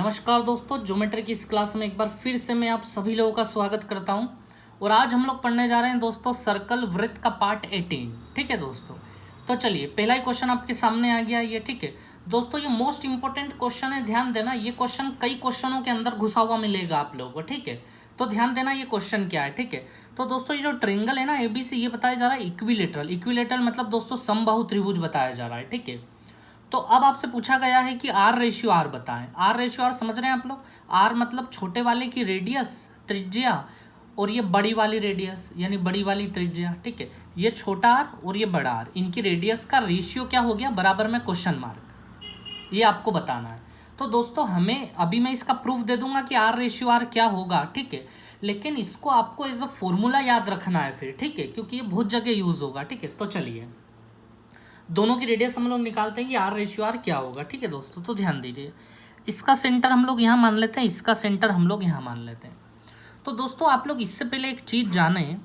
नमस्कार दोस्तों, ज्योमेट्री की इस क्लास में एक बार फिर से मैं आप सभी लोगों का स्वागत करता हूं। और आज हम लोग पढ़ने जा रहे हैं दोस्तों सर्कल वृत्त का पार्ट 18। ठीक है दोस्तों, तो चलिए पहला ही क्वेश्चन आपके सामने आ गया। ये ठीक है दोस्तों, ये मोस्ट इंपॉर्टेंट क्वेश्चन है, ध्यान देना। ये क्वेश्चन कई क्वेश्चनों के अंदर घुसा हुआ मिलेगा आप लोगों को, ठीक है। तो ध्यान देना ये क्वेश्चन क्या है, ठीक है। तो दोस्तों ये जो ट्रायंगल है ना एबीसी, ये बताया जा रहा है इक्विलेटरल। इक्विलेटरल मतलब दोस्तों समबाहु त्रिभुज बताया जा रहा है, ठीक है। तो अब आपसे पूछा गया है कि आर रेशियो आर बताएं। आर रेशियो आर समझ रहे हैं आप लोग। आर मतलब छोटे वाले की रेडियस त्रिज्या, और ये बड़ी वाली रेडियस यानी बड़ी वाली त्रिज्या, ठीक है। ये छोटा आर और ये बड़ा आर, इनकी रेडियस का रेशियो क्या हो गया, बराबर में क्वेश्चन मार्क। ये आपको बताना है। तो दोस्तों हमें अभी मैं इसका प्रूफ दे दूंगा कि आर रेशियो आर क्या होगा, ठीक है। लेकिन इसको आपको एज अ फॉर्मूला याद रखना है फिर, ठीक है, क्योंकि ये बहुत जगह यूज होगा, ठीक है। तो चलिए दोनों की रेडियस हम लोग निकालते हैं कि आर रेशियो आर क्या होगा, ठीक है दोस्तों। तो ध्यान दीजिए, इसका सेंटर हम लोग यहाँ मान लेते हैं, इसका सेंटर हम लोग यहाँ मान लेते हैं। तो दोस्तों आप लोग इससे पहले एक चीज़ जानें,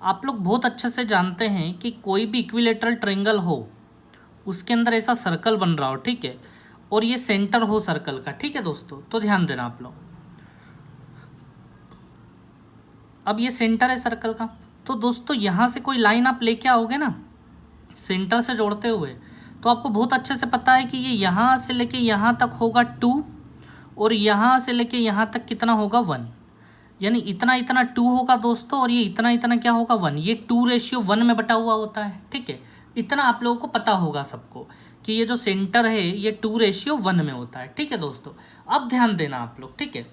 आप लोग बहुत अच्छे से जानते हैं कि कोई भी इक्विलेटरल ट्रायंगल हो, उसके अंदर ऐसा सर्कल बन रहा हो, ठीक है, और ये सेंटर हो सर्कल का, ठीक है दोस्तों। तो ध्यान देना आप लोग, अब ये सेंटर है सर्कल का। तो दोस्तों यहाँ से कोई लाइन आप लेके आओगे ना सेंटर से जोड़ते हुए, तो आपको बहुत अच्छे से पता है कि ये यहाँ से लेके यहाँ तक होगा 2, और यहाँ से लेके यहाँ तक कितना होगा 1, यानी इतना इतना 2 होगा दोस्तों, और ये इतना इतना क्या होगा 1। ये 2:1 में बटा हुआ होता है, ठीक है। इतना आप लोगों को पता होगा सबको कि ये जो सेंटर है ये 2:1 में होता है, ठीक है दोस्तों। अब ध्यान देना आप लोग, ठीक है।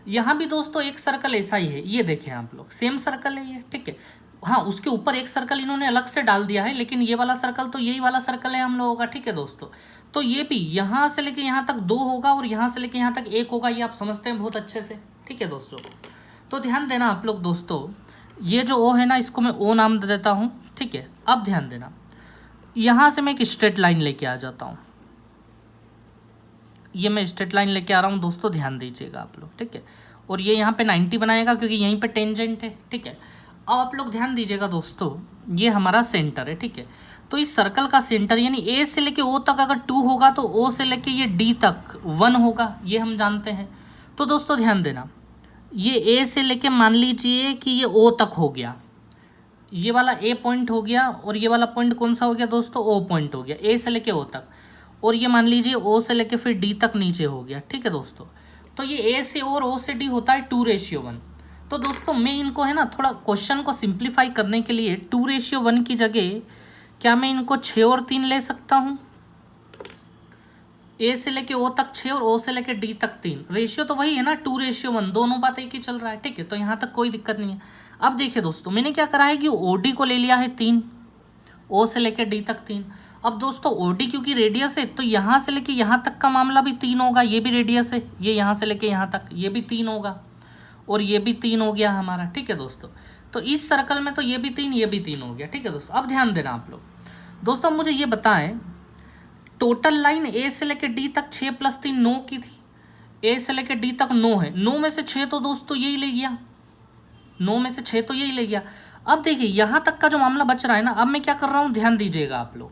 यहाँ भी दोस्तों एक सर्कल ऐसा ही है, ये देखें आप लोग, सेम सर्कल है ये, ठीक है। हाँ, उसके ऊपर एक सर्कल इन्होंने अलग से डाल दिया है, लेकिन ये वाला सर्कल तो यही वाला सर्कल है हम लोगों का, ठीक है दोस्तों। तो ये भी यहाँ से लेके यहाँ तक 2 होगा और यहाँ से लेके यहाँ तक 1 होगा, ये आप समझते हैं बहुत अच्छे से, ठीक है दोस्तों। तो ध्यान देना आप लोग दोस्तों, ये जो ओ है ना, इसको मैं ओ नाम दे देता हूँ, ठीक है। अब ध्यान देना, यहाँ से मैं एक स्ट्रेट लाइन लेके आ जाता हूँ। ये मैं स्ट्रेट लाइन लेके आ रहा हूँ दोस्तों, ध्यान दीजिएगा आप लोग, ठीक है। और ये यहाँ पे 90 बनाएगा क्योंकि यहीं पे टेंजेंट है, ठीक है। अब आप लोग ध्यान दीजिएगा दोस्तों, ये हमारा सेंटर है, ठीक है। तो इस सर्कल का सेंटर यानी ए से लेके ओ तक अगर 2 होगा तो ओ से लेके ये डी तक 1 होगा, ये हम जानते हैं। तो दोस्तों ध्यान देना, ये ए से लेके मान लीजिए कि ये ओ तक हो गया, ये वाला ए पॉइंट हो गया, और ये वाला पॉइंट कौन सा हो गया दोस्तों, ओ पॉइंट हो गया, ए से लेके ओ तक। और ये मान लीजिए ओ से लेके फिर डी तक नीचे हो गया, ठीक है दोस्तों। तो ये ए से और ओ से डी होता है 2:1। तो दोस्तों मैं इनको है ना थोड़ा क्वेश्चन को सिंप्लीफाई करने के लिए 2:1 की जगह क्या मैं इनको 6 और 3 ले सकता हूँ। ए से लेके ओ तक 6 और ओ से लेके डी तक 3, रेशियो तो वही है ना 2:1, दोनों बात एक ही चल रहा है, ठीक है। तो यहाँ तक कोई दिक्कत नहीं है। अब देखिए दोस्तों, मैंने क्या करा है कि ओ डी को ले लिया है 3, ओ से लेके डी तक 3। अब दोस्तों ओ डी क्योंकि रेडियस है, तो यहाँ से लेके यहाँ तक का मामला भी 3 होगा, ये भी रेडियस है, ये यहाँ से लेके यहाँ तक ये भी 3 होगा, और ये भी 3 हो गया हमारा, ठीक है दोस्तों। तो इस सर्कल में तो ये भी 3 ये भी 3 हो गया, ठीक है दोस्तों। अब ध्यान देना आप लोग दोस्तों, मुझे ये बताएं, टोटल लाइन ए से लेके डी तक 6 + 3 9 की थी, ए से लेके डी तक 9 है, 9 में से 6 तो दोस्तों यही ले गया, 9 में से 6 तो यही ले गया। अब देखिए यहाँ तक का जो मामला बच रहा है ना, अब मैं क्या कर रहा हूँ, ध्यान दीजिएगा आप लोग,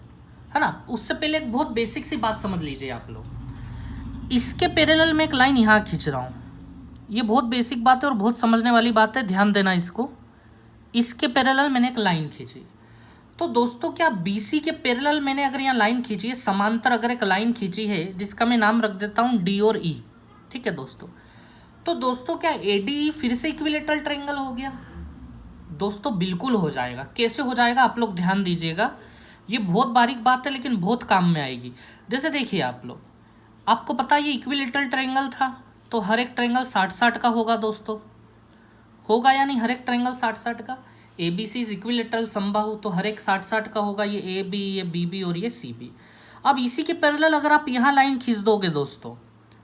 है ना। उससे पहले एक बहुत बेसिक सी बात समझ लीजिए आप लोग। इसके पैरेलल में एक लाइन यहाँ खींच रहा हूँ, ये बहुत बेसिक बात है और बहुत समझने वाली बात है, ध्यान देना इसको। इसके पैरेलल मैंने एक लाइन खींची, तो दोस्तों क्या बीसी के पैरेलल मैंने अगर यहाँ लाइन खींची है, समांतर अगर एक लाइन खींची है जिसका मैं नाम रख देता हूँ डी और ई, ठीक है दोस्तों। तो दोस्तों क्या एडी फिर से इक्विलेटरल ट्रायंगल हो गया दोस्तों? बिल्कुल हो जाएगा। कैसे हो जाएगा आप लोग ध्यान दीजिएगा, ये बहुत बारीक बात है लेकिन बहुत काम में आएगी। जैसे देखिए आप लोग, आपको पता है ये इक्विलेटरल ट्रायंगल था, तो हर एक ट्रायंगल 60-60 का होगा दोस्तों, होगा यानी हर एक ट्रायंगल 60-60 का। A B C is equilateral समबाहु, तो हर एक 60-60 का होगा, ये ए बी, ये बी बी और ये सी बी। अब इसी के पैरेलल अगर आप यहाँ लाइन खींच दोगे दोस्तों,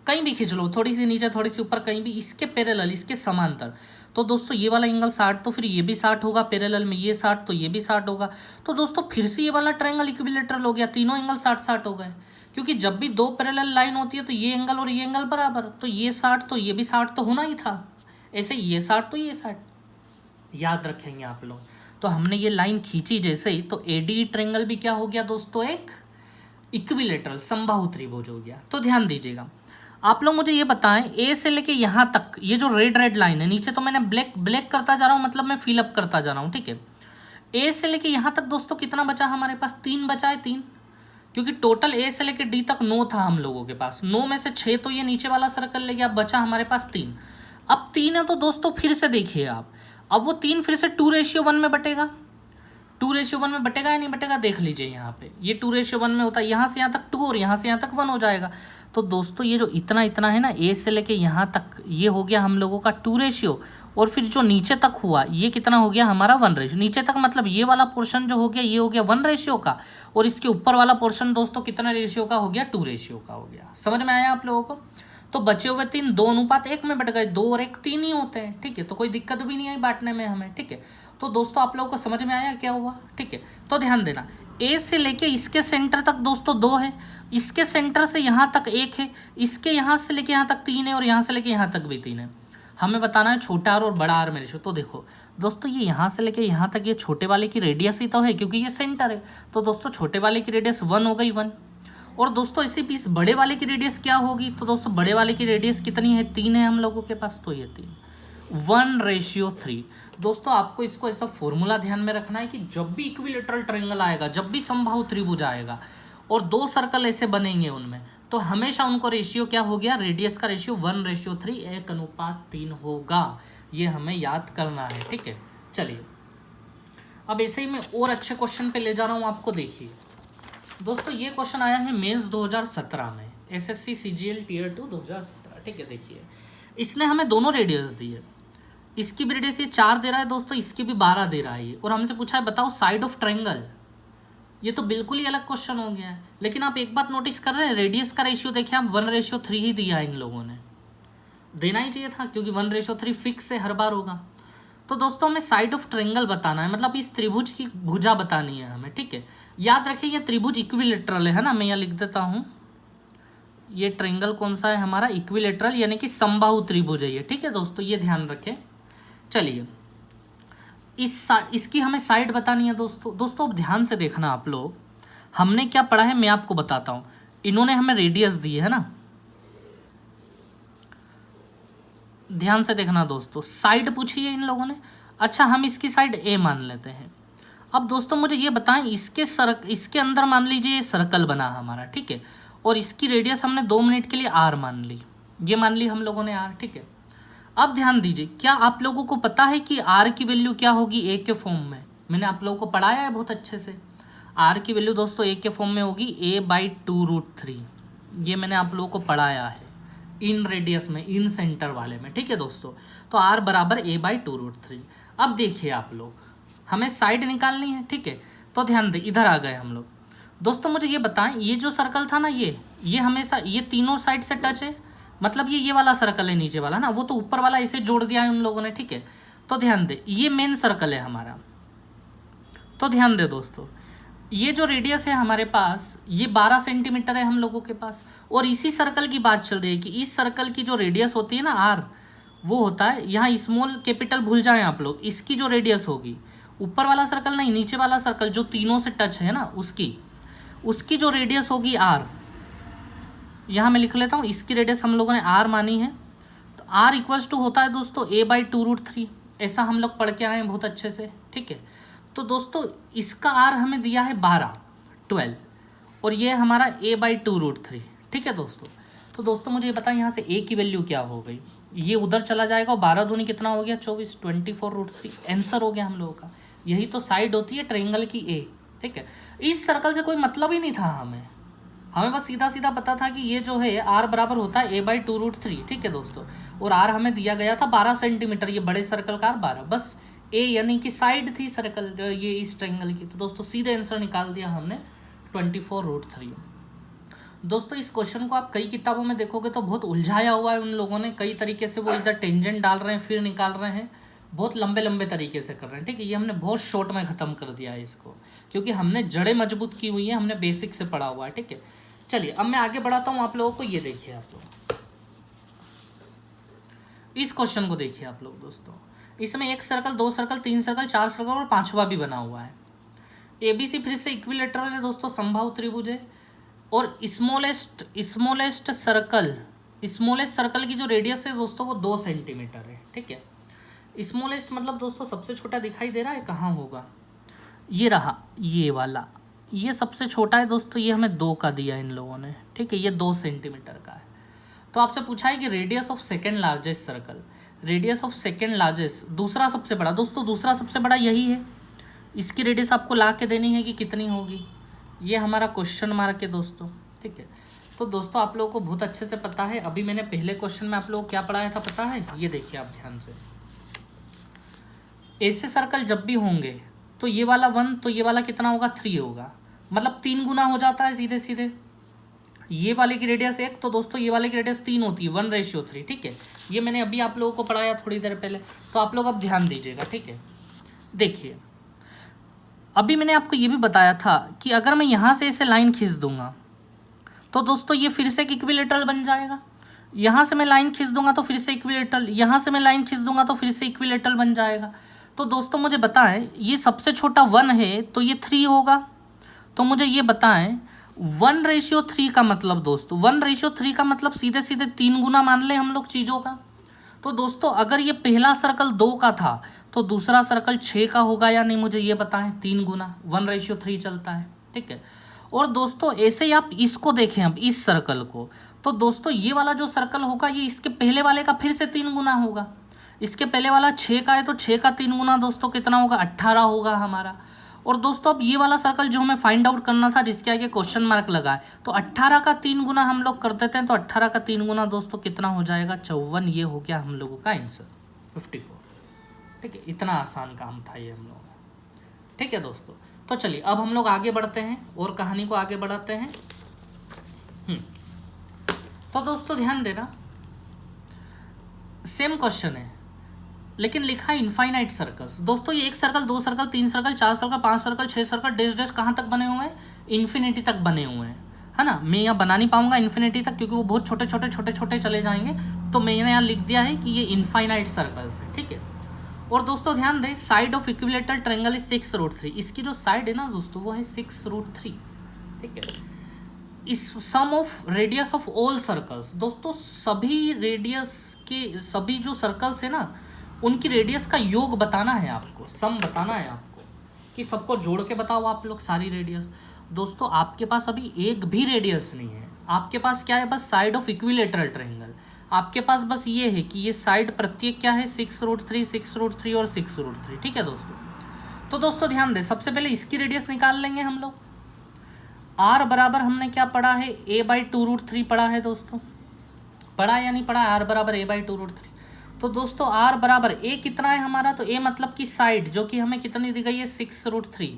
कहीं भी खींच लो, थोड़ी सी नीचे थोड़ी सी ऊपर, कहीं भी इसके पैरेलल इसके समांतर, तो दोस्तों ये वाला एंगल 60, तो फिर ये भी 60 होगा, पैरेलल में ये 60 तो ये भी 60 होगा। तो दोस्तों फिर से ये वाला ट्रायंगल इक्विलेटरल हो गया, तीनों एंगल 60-60 हो गए, क्योंकि जब भी 2 पैरेलल लाइन होती है तो ये एंगल और ये एंगल बराबर, तो ये 60 तो ये भी 60 तो होना ही था, ऐसे ये 60 तो ये 60, याद रखेंगे आप लोग। तो हमने ये लाइन खींची जैसे ही, तो एडी ट्रायंगल भी क्या हो गया दोस्तों, एक इक्विलेटरल समबाहु त्रिभुज हो गया। तो ध्यान दीजिएगा, आप लोग मुझे ये बताएं, ए से लेके यहाँ तक ये जो रेड रेड लाइन है, नीचे तो मैंने ब्लैक ब्लैक करता जा रहा हूँ, मतलब मैं फिलअप करता जा रहा हूँ, ठीक है। ए से लेके यहाँ तक दोस्तों कितना बचा हमारे पास? 3 बचा है, 3, क्योंकि टोटल ए से लेके डी तक 9 था हम लोगों के पास। 9 में से 6 तो ये नीचे वाला सर्कल ले गया, अब बचा हमारे पास 3। अब 3 है तो दोस्तों फिर से देखिए आप, अब वो 3 फिर से 2:1 में बटेगा। 2:1 में बटेगा या नहीं बटेगा, देख लीजिए यहाँ पे, ये 2:1 में होता है। यहाँ से यहाँ तक 2 और यहाँ से यहाँ तक 1 हो जाएगा। तो दोस्तों ये जो इतना इतना है ना, ए से लेके यहाँ तक, ये हो गया हम लोगों का 2 और फिर जो नीचे तक हुआ ये कितना हो गया हमारा 1 नीचे तक, मतलब ये वाला पोर्शन जो हो गया ये हो गया 1 का, और इसके ऊपर वाला पोर्शन दोस्तों कितना रेशियो का हो गया? 2 का हो गया। समझ में आया आप लोगों को? तो बचे हुए 3 2:1 में बट गए, 2 और 1 3 ही होते हैं, ठीक है। तो कोई दिक्कत भी नहीं आई बांटने में हमें, ठीक है। तो दोस्तों आप लोगों को समझ में आया क्या हुआ, ठीक है। तो ध्यान देना, ए से लेके इसके सेंटर तक दोस्तों 2 है, इसके सेंटर से यहाँ तक 1 है, इसके यहाँ से लेके यहाँ तक 3 है, और यहाँ से लेके यहाँ तक भी 3 है। हमें बताना है छोटा आर और बड़ा आर में रेशियो। तो देखो दोस्तों, ये यहाँ से लेके यहाँ तक ये छोटे वाले की रेडियस ही तो है, क्योंकि ये सेंटर है। तो दोस्तों छोटे वाले की रेडियस 1 हो गई, 1। और दोस्तों इसी बीच बड़े वाले की रेडियस क्या होगी? तो दोस्तों बड़े वाले की रेडियस कितनी है? 3 है हम लोगों के पास, तो ये 3 1:3। दोस्तों आपको इसको ऐसा फॉर्मूला ध्यान में रखना है कि जब भी इक्विलेटरल ट्रायंगल आएगा, जब भी समबाहु त्रिभुज आएगा और 2 सर्कल ऐसे बनेंगे उनमें, तो हमेशा उनको रेशियो क्या हो गया? रेडियस का रेशियो 1:3 1:3 होगा। ये हमें याद करना है, ठीक है। चलिए अब ऐसे ही मैं और अच्छे क्वेश्चन पे ले जा रहा हूँ आपको। देखिए दोस्तों, ये क्वेश्चन आया है मेंस 2017 में, एसएससी सीजीएल टियर 2 2017, ठीक है। देखिए इसने हमें दोनों रेडियस दी है, इसकी भी रेडियस ये 4 दे रहा है दोस्तों, इसकी भी 12 दे रहा है ये, और हमसे पूछा है बताओ साइड ऑफ ट्रायंगल। ये तो बिल्कुल ही अलग क्वेश्चन हो गया है। लेकिन आप एक बात नोटिस कर रहे हैं, रेडियस का रेशियो देखिए आप 1:3 ही दिया है इन लोगों ने, देना ही चाहिए था, क्योंकि 1:3 फिक्स है, हर बार होगा। तो दोस्तों हमें साइड ऑफ ट्रायंगल बताना है, मतलब इस त्रिभुज की भुजा बतानी है हमें, ठीक है। याद रखिए ये त्रिभुज इक्विलेटरल है ना, मैं यहाँ लिख देता हूँ, ये ट्रायंगल कौन सा है हमारा? इक्विलेटरल, यानी कि समबाहु त्रिभुज है ये, ठीक है दोस्तों, ये ध्यान रखें। चलिए इसकी हमें साइड बतानी है दोस्तों अब ध्यान से देखना आप लोग, हमने क्या पढ़ा है मैं आपको बताता हूँ। इन्होंने हमें रेडियस दी है ना, ध्यान से देखना दोस्तों, साइड पूछी है इन लोगों ने। अच्छा हम इसकी साइड ए मान लेते हैं। अब दोस्तों मुझे ये बताएं, इसके अंदर मान लीजिए ये सर्कल बना हमारा, ठीक है, और इसकी रेडियस हमने 2 मिनट के लिए आर मान ली, ये मान ली हम लोगों ने आर, ठीक है। अब ध्यान दीजिए, क्या आप लोगों को पता है कि आर की वैल्यू क्या होगी ए के फॉर्म में? मैंने आप लोगों को पढ़ाया है बहुत अच्छे से। आर की वैल्यू दोस्तों ए के फॉर्म में होगी a/2√3, ये मैंने आप लोगों को पढ़ाया है इन रेडियस में, इन सेंटर वाले में, ठीक है दोस्तों। तो आर बराबर a/2√3। अब देखिए आप लोग, हमें साइड निकालनी है, ठीक है। तो ध्यान दें, इधर आ गए हम लोग। दोस्तों मुझे ये बताएं, ये जो सर्कल था ना, ये हमेशा ये तीनों साइड से टच है, मतलब ये वाला सर्कल है नीचे वाला ना, वो तो ऊपर वाला इसे जोड़ दिया है उन लोगों ने, ठीक है। तो ध्यान दे, ये मेन सर्कल है हमारा। तो ध्यान दे दोस्तों, ये जो रेडियस है हमारे पास, ये 12 सेंटीमीटर है हम लोगों के पास, और इसी सर्कल की बात चल रही है कि इस सर्कल की जो रेडियस होती है ना आर, वो होता है, यहाँ स्मॉल कैपिटल भूल जाएं आप लोग, इसकी जो रेडियस होगी, ऊपर वाला सर्कल नहीं, नीचे वाला सर्कल जो तीनों से टच है ना, उसकी जो रेडियस होगी आर, यहाँ मैं लिख लेता हूँ, इसकी रेडियस हम लोगों ने आर मानी है। तो आर इक्वल्स टू होता है दोस्तों a/2√3, ऐसा हम लोग पढ़ के आए हैं बहुत अच्छे से, ठीक है। तो दोस्तों इसका आर हमें दिया है 12, और ये हमारा a/2√3, ठीक है दोस्तों। तो दोस्तों मुझे बताएं यहाँ से a की वैल्यू क्या हो गई, ये उधर चला जाएगा, और 12 दूनी कितना हो गया? 24, 24√3 आंसर हो गया हम लोगों का। यही तो साइड होती है ट्रायंगल की ए, ठीक है। इस सर्कल से कोई मतलब ही नहीं था हमें बस सीधा सीधा पता था कि ये जो है आर बराबर होता है a/2√3, ठीक है दोस्तों। और आर हमें दिया गया था 12 सेंटीमीटर, ये बड़े सर्कल का आर 12, बस ए यानी कि साइड थी सर्कल ये इस ट्रायंगल की। तो दोस्तों सीधे आंसर निकाल दिया हमने 24√3। दोस्तों इस क्वेश्चन को आप कई किताबों में देखोगे तो बहुत उलझाया हुआ है उन लोगों ने, कई तरीके से वो इधर टेंजेंट डाल रहे हैं फिर निकाल रहे हैं, बहुत लंबे लंबे तरीके से कर रहे हैं, ठीक है। ये हमने बहुत शॉर्ट में ख़त्म कर दिया है इसको, क्योंकि हमने जड़ें मजबूत की हुई हैं, हमने बेसिक से पढ़ा हुआ है, ठीक है। चलिए अब मैं आगे बढ़ाता हूँ आप लोगों को। ये देखिए आप लोग इस क्वेश्चन को देखिए आप लोग दोस्तों, इसमें 1 सर्कल 2 सर्कल 3 सर्कल 4 सर्कल और 5वां भी बना हुआ है। एबीसी फिर से इक्विलेटरल है दोस्तों, समबाहु त्रिभुज है, और स्मॉलेस्ट सर्कल स्मॉलेस्ट सर्कल की जो रेडियस है दोस्तों वो 2 सेंटीमीटर है, ठीक है। स्मॉलेस्ट मतलब दोस्तों सबसे छोटा दिखाई दे रहा है, कहाँ होगा, ये रहा, ये वाला, ये सबसे छोटा है दोस्तों, ये हमें 2 का दिया इन लोगों ने, ठीक है, ये 2 सेंटीमीटर का है। तो आपसे पूछा है कि radius of second largest circle, radius of second largest, दूसरा सबसे बड़ा, दोस्तों दूसरा सबसे बड़ा यही है, इसकी रेडियस आपको ला के देनी है कि कितनी होगी, ये हमारा क्वेश्चन मार्क है दोस्तों, ठीक है। तो दोस्तों आप लोगों को बहुत अच्छे से पता है, अभी मैंने पहले क्वेश्चन में आप लोगों को क्या पढ़ाया था पता है, ये देखिए आप ध्यान से, ऐसे सर्कल जब भी होंगे तो ये वाला 1 तो ये वाला कितना होगा 3 होगा, मतलब 3 गुना हो जाता है सीधे सीधे। ये वाले की रेडियस 1 तो दोस्तों ये वाले की रेडियस 3 होती है, 1:3, ठीक है। ये मैंने अभी आप लोगों को पढ़ाया थोड़ी देर पहले, तो आप लोग अब ध्यान दीजिएगा, ठीक है। देखिए अभी मैंने आपको ये भी बताया था कि अगर मैं यहाँ से ऐसे लाइन खींच दूंगा तो दोस्तों ये फिर से एक इक्विलेटरल बन जाएगा, यहाँ से मैं लाइन खींच दूंगा तो फिर से इक्विलेटरल, यहाँ से मैं लाइन खींच दूंगा तो फिर से इक्विलेटरल बन जाएगा। तो दोस्तों मुझे बताएं, ये सबसे छोटा 1 है तो ये 3 होगा, तो मुझे ये बताएं 1:3 का मतलब दोस्तों 1:3 का मतलब सीधे सीधे 3 गुना मान लें हम लोग चीज़ों का। तो दोस्तों अगर ये पहला सर्कल 2 का था तो दूसरा सर्कल 6 का होगा या नहीं, मुझे ये बताएं, 3 गुना 1:3 चलता है, ठीक है। और दोस्तों ऐसे ही आप इसको देखें, अब इस सर्कल को, तो दोस्तों ये वाला जो सर्कल होगा ये इसके पहले वाले का फिर से 3 गुना होगा, इसके पहले वाला 6 का है तो 6 का 3 गुना दोस्तों कितना होगा, 18 होगा हमारा। और दोस्तों अब ये वाला सर्कल जो हमें फाइंड आउट करना था जिसके आगे क्वेश्चन मार्क लगा है, तो 18 का 3 गुना हम लोग कर देते हैं, तो 18 का 3 गुना दोस्तों कितना हो जाएगा, 54। ये हो गया हम लोगों का आंसर 54, ठीक है। इतना आसान काम था ये हम लोगों का, ठीक है दोस्तों। तो चलिए अब हम लोग आगे बढ़ते हैं और कहानी को आगे बढ़ाते हैं। तो दोस्तों ध्यान देना, सेम क्वेश्चन है लेकिन लिखा है इनफाइनाइट सर्कल्स। दोस्तों ये 1 circle 2 circle 3 circle 4 circle 5 circle 6 circle dash dash कहाँ तक बने हुए हैं, इन्फिनिटी तक बने हुए हैं, है ना। मैं यहाँ बना नहीं पाऊंगा इन्फिनिटी तक क्योंकि वो बहुत छोटे छोटे छोटे छोटे चले जाएंगे, तो मैंने यहाँ लिख दिया है कि ये इनफाइनाइट सर्कल्स है, ठीक है। और दोस्तों ध्यान दें, side of equilateral triangle is 6√3, इसकी जो साइड है ना दोस्तों वो है 6√3, ठीक है। इस sum of radius of all circles, दोस्तों सभी रेडियस के सभी जो सर्कल्स है ना उनकी रेडियस का योग बताना है आपको, सम बताना है आपको, कि सबको जोड़ के बताओ आप लोग सारी रेडियस। दोस्तों आपके पास अभी एक भी रेडियस नहीं है, आपके पास क्या है, बस साइड ऑफ इक्विलेटरल ट्रायंगल, आपके पास बस ये है कि ये साइड प्रत्येक क्या है 6√3 6√3 और 6√3, ठीक है दोस्तों। तो दोस्तों ध्यान दें, सबसे पहले इसकी रेडियस निकाल लेंगे हम लोग। r बराबर हमने क्या पढ़ा है, a/2√3 पढ़ा है दोस्तों, पढ़ा या नहीं पढ़ा, r बराबर a/2√3। तो दोस्तों r बराबर a कितना है हमारा, तो a मतलब कि साइड जो कि हमें कितनी दी गई है 6√3,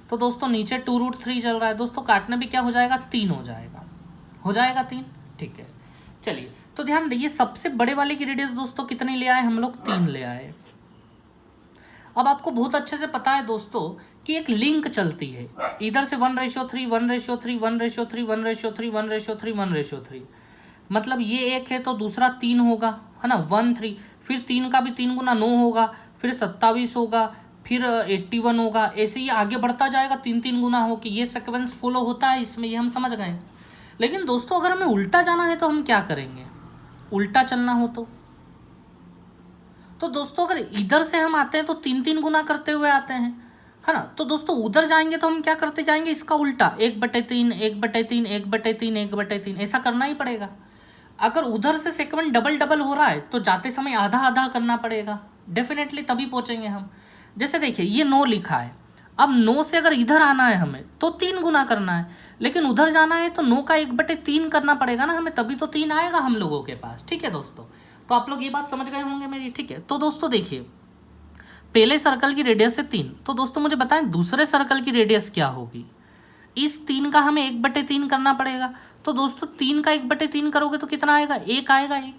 तो दोस्तों नीचे 2√3 चल रहा है दोस्तों, काटने भी क्या हो जाएगा 3 हो जाएगा 3, ठीक है। चलिए तो ध्यान देखिए, सबसे बड़े वाले की रेडियस दोस्तों कितनी ले आए हम लोग, 3 ले आए। अब आपको बहुत अच्छे से पता है दोस्तों कि एक लिंक चलती है, इधर से 1:3 1:3 1:3 1:3 1:3 1:3, मतलब ये एक है तो दूसरा 3 होगा, है ना, 1 3, फिर 3 का भी 3 गुना 9 होगा, फिर 27 होगा, फिर 81 होगा, ऐसे ही आगे बढ़ता जाएगा 3 गुना हो कि ये सीक्वेंस फॉलो होता है इसमें, ये हम समझ गए। लेकिन दोस्तों अगर हमें उल्टा जाना है तो हम क्या करेंगे, उल्टा चलना हो तो दोस्तों अगर इधर से हम आते हैं तो 3 गुना करते हुए आते हैं, है ना। तो दोस्तों उधर जाएंगे तो हम क्या करते जाएंगे, इसका उल्टा 1/3 1/3 1/3 1/3 ऐसा करना ही पड़ेगा। अगर उधर से सेकंड डबल डबल हो रहा है तो जाते समय आधा आधा करना पड़ेगा, डेफिनेटली तभी पहुंचेंगे हम। जैसे देखिए ये 9 लिखा है, अब 9 से अगर इधर आना है हमें तो 3 गुना करना है, लेकिन उधर जाना है तो 9 का 1/3 करना पड़ेगा ना हमें, तभी तो 3 आएगा हम लोगों के पास, ठीक है दोस्तों। तो आप लोग ये बात समझ गए होंगे मेरी, ठीक है। तो दोस्तों देखिए पहले सर्कल की रेडियस है 3, तो दोस्तों मुझे बताएं दूसरे सर्कल की रेडियस क्या होगी, इस 3 का हमें 1/3 करना पड़ेगा। तो दोस्तों 3 का 1/3 करोगे तो कितना आएगा, 1 आएगा 1।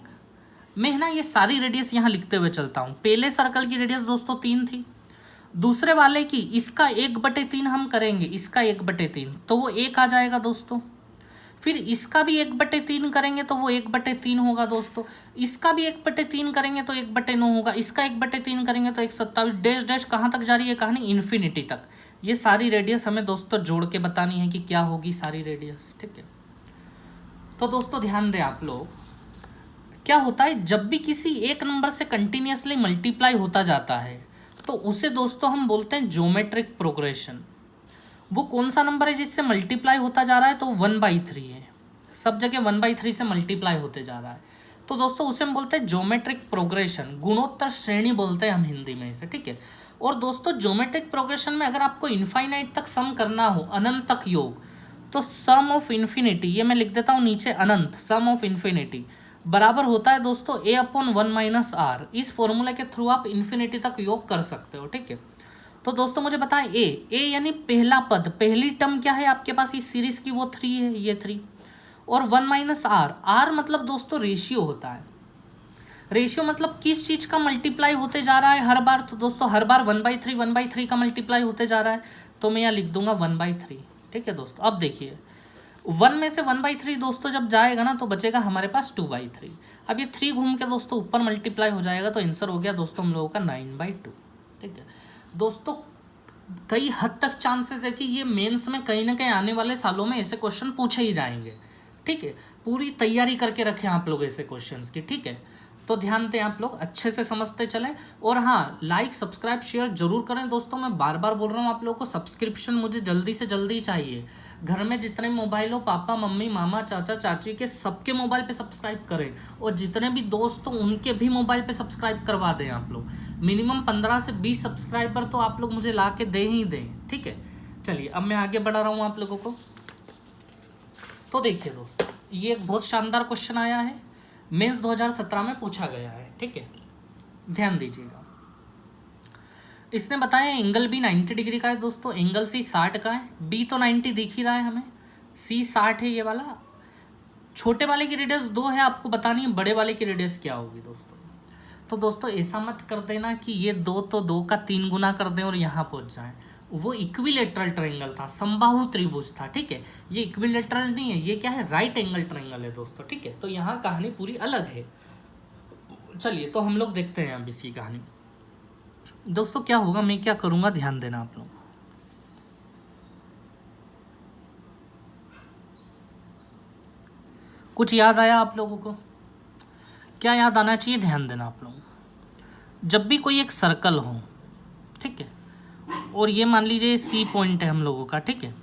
मैं ना ये सारी रेडियस यहाँ लिखते हुए चलता हूँ। पहले सर्कल की रेडियस दोस्तों 3 थी, दूसरे वाले की इसका 1/3 हम करेंगे, इसका 1/3 तो वो 1 आ जाएगा दोस्तों, फिर इसका भी 1/3 करेंगे तो वो 1/3 होगा दोस्तों, इसका भी 1/3 करेंगे तो 1/9 होगा, इसका 1/3 करेंगे तो 127 डैश डैश कहाँ तक जा रही है कहानी, इन्फिनिटी तक। ये सारी रेडियस हमें दोस्तों जोड़ के बतानी है कि क्या होगी सारी रेडियस, ठीक है। तो दोस्तों ध्यान दें आप लोग, क्या होता है, जब भी किसी एक नंबर से कंटिन्यूअसली मल्टीप्लाई होता जाता है तो उसे दोस्तों हम बोलते हैं ज्योमेट्रिक प्रोग्रेशन। वो कौन सा नंबर है जिससे मल्टीप्लाई होता जा रहा है, तो 1/3 है, सब जगह 1/3 से मल्टीप्लाई होते जा रहा है, तो दोस्तों उसे हम बोलते हैं ज्योमेट्रिक प्रोग्रेशन, गुणोत्तर श्रेणी बोलते हैं हम हिंदी में इसे, ठीक है। और दोस्तों ज्योमेट्रिक प्रोग्रेशन में अगर आपको इनफाइनाइट तक सम करना हो, अनंत तक योग, तो सम ऑफ इन्फिनिटी, ये मैं लिख देता हूँ नीचे, अनंत सम ऑफ इन्फिनिटी बराबर होता है दोस्तों a/1 - r। इस फॉर्मूले के थ्रू आप इन्फिनिटी तक योग कर सकते हो, ठीक है। तो दोस्तों मुझे बताएं ए यानी पहला पद, पहली टर्म क्या है आपके पास इस सीरीज की, वो 3 है, ये 3, और 1 - r मतलब दोस्तों रेशियो होता है। रेशियो मतलब किस चीज का मल्टीप्लाई होते जा रहा है हर बार, तो दोस्तों हर बार 1/3 का मल्टीप्लाई होते जा रहा है, तो मैं यहाँ लिख दूंगा 1/3, ठीक है दोस्तों। अब देखिए 1 में से 1/3 दोस्तों जब जाएगा ना तो बचेगा हमारे पास 2/3। अब ये 3 घूम के दोस्तों ऊपर मल्टीप्लाई हो जाएगा, तो आंसर हो गया दोस्तों हम लोगों का 9/2, ठीक है दोस्तों। कई हद तक चांसेस है कि ये मेंस में कहीं ना कहीं आने वाले सालों में ऐसे क्वेश्चन पूछे ही जाएंगे, ठीक है। पूरी तैयारी करके रखें आप लोग ऐसे क्वेश्चंस की, ठीक है। तो ध्यान दें आप लोग, अच्छे से समझते चलें, और हाँ लाइक सब्सक्राइब शेयर जरूर करें दोस्तों। मैं बार बार बोल रहा हूँ आप लोगों को, सब्सक्रिप्शन मुझे जल्दी से जल्दी चाहिए। घर में जितने मोबाइल हो, पापा मम्मी मामा चाचा चाची के, सबके मोबाइल पे सब्सक्राइब करें, और जितने भी दोस्त हो उनके भी मोबाइल पे सब्सक्राइब करवा दें आप लोग। मिनिमम 15 से 20 सब्सक्राइबर तो आप लोग मुझे ला के दे ही दें, ठीक है। चलिए अब मैं आगे बढ़ा रहा हूँ आप लोगों को। तो देखिए दोस्तों, ये एक बहुत शानदार क्वेश्चन आया है, मेंस 2017 में पूछा गया है, ठीक है, ध्यान दीजिएगा। इसने बताया एंगल बी 90 डिग्री का है दोस्तों, एंगल सी 60 का है, बी तो 90 दिख ही रहा है हमें, सी 60 है ये वाला। छोटे वाले की रेडियस 2 है, आपको बतानी है बड़े वाले की रेडियस क्या होगी दोस्तों। तो दोस्तों ऐसा मत कर देना कि ये 2 तो 2 का 3 गुना कर दें और यहाँ पहुँच जाएं। वो इक्विलेटरल ट्रायंगल था, समबाहु त्रिभुज था, ठीक है। ये इक्विलेटरल नहीं है, ये क्या है, राइट एंगल ट्रायंगल है दोस्तों, ठीक है। तो यहाँ कहानी पूरी अलग है। चलिए तो हम लोग देखते हैं अब इसकी कहानी। दोस्तों क्या होगा, मैं क्या करूँगा, ध्यान देना आप लोग। कुछ याद आया आप लोगों को, क्या याद आना चाहिए, ध्यान देना आप लोग। जब भी कोई एक सर्कल हो, ठीक है, और ये मान लीजिए सी पॉइंट है हम लोगों का, ठीक है,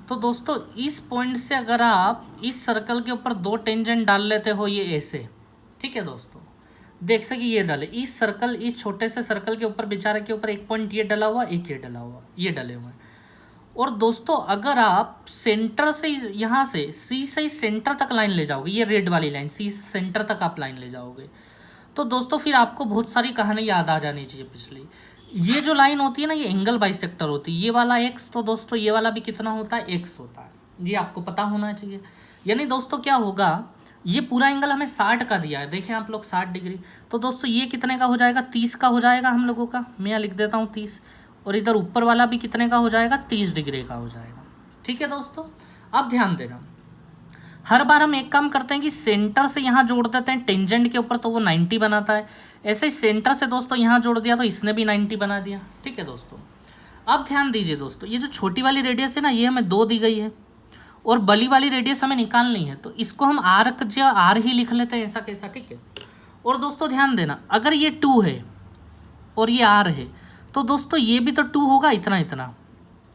तो दोस्तों इस पॉइंट से अगर आप इस सर्कल के ऊपर 2 टेंजेंट डाल लेते हो ये ऐसे, ठीक है दोस्तों, देख सके ये डाले इस सर्कल, इस छोटे से सर्कल के ऊपर बेचारे के ऊपर एक पॉइंट ये डला हुआ, एक ये डला हुआ, ये डले हुए हैं। और दोस्तों अगर आप सेंटर से यहाँ से सी से सेंटर तक लाइन ले जाओगे, ये रेड वाली लाइन सी से सेंटर तक आप लाइन ले जाओगे, तो दोस्तों फिर आपको बहुत सारी कहानी याद आ जानी चाहिए पिछली। ये जो लाइन होती है ना, ये एंगल बाइसेक्टर होती है, ये वाला एक्स, तो दोस्तों ये वाला भी कितना होता है, एक्स होता है, ये आपको पता होना चाहिए। यानी दोस्तों क्या होगा, ये पूरा एंगल हमें 60 का दिया है, देखें आप लोग 60 डिग्री, तो दोस्तों ये कितने का हो जाएगा, 30 का हो जाएगा हम लोगों का, मैं यहाँ लिख देता हूँ 30, और इधर ऊपर वाला भी कितने का हो जाएगा, 30 डिग्री का हो जाएगा, ठीक है दोस्तों। अब ध्यान देना, हर बार हम एक काम करते हैं कि सेंटर से यहाँ जोड़ देते हैं टेंजेंट के ऊपर, तो वो 90 बनाता है। ऐसे ही सेंटर से दोस्तों यहाँ जोड़ दिया तो इसने भी 90 बना दिया, ठीक है दोस्तों। अब ध्यान दीजिए दोस्तों, ये जो छोटी वाली रेडियस है ना, ये हमें 2 दी गई है, और बड़ी वाली रेडियस हमें निकालनी है, तो इसको हम आर ही लिख लेते हैं, ऐसा कैसा, ठीक है। और दोस्तों ध्यान देना, अगर ये 2 है और ये आर है, तो दोस्तों ये भी तो 2 होगा, इतना इतना,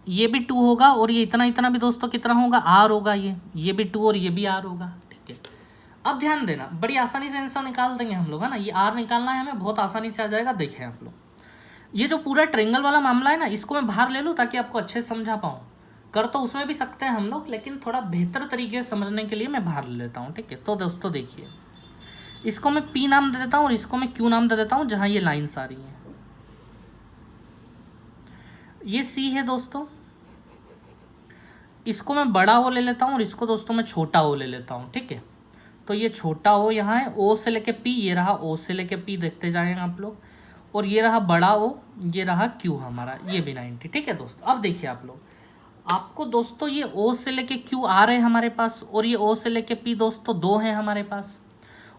ये भी 2 होगा, और ये इतना इतना भी दोस्तों कितना होगा, आर होगा, ये भी 2 और ये भी आर होगा, ठीक है। अब ध्यान देना, बड़ी आसानी से आंसर निकाल देंगे हम लोग, है ना, ये आर निकालना है हमें, बहुत आसानी से आ जाएगा। देखें आप लोग, ये जो पूरा ट्रायंगल वाला मामला है ना, इसको मैं बाहर ले लूँ ताकि आपको अच्छे से समझा पाऊँ। कर तो उसमें भी सकते हैं हम लोग, लेकिन थोड़ा बेहतर तरीके से समझने के लिए मैं बाहर ले लेता हूँ, ठीक है। तो दोस्तों देखिए, इसको मैं पी नाम दे देता हूँ और इसको मैं क्यू नाम दे देता हूँ, जहाँ ये लाइन्स आ रही हैं। ये सी है दोस्तों, इसको मैं बड़ा ओ ले लेता हूँ और इसको दोस्तों मैं छोटा ओ ले लेता हूँ, ठीक है। तो ये छोटा ओ यहाँ है, ओ से लेके पी, ये रहा ओ से लेके पी, देखते जाएंगे आप लोग, और ये रहा बड़ा ओ, ये रहा क्यू हमारा, ये भी 90, ठीक है दोस्तों। अब देखिए आप लोग, आपको दोस्तों ये ओ से लेके क्यू आ रहे हैं हमारे पास, और ये ओ से लेके पी दोस्तों 2 है हमारे पास,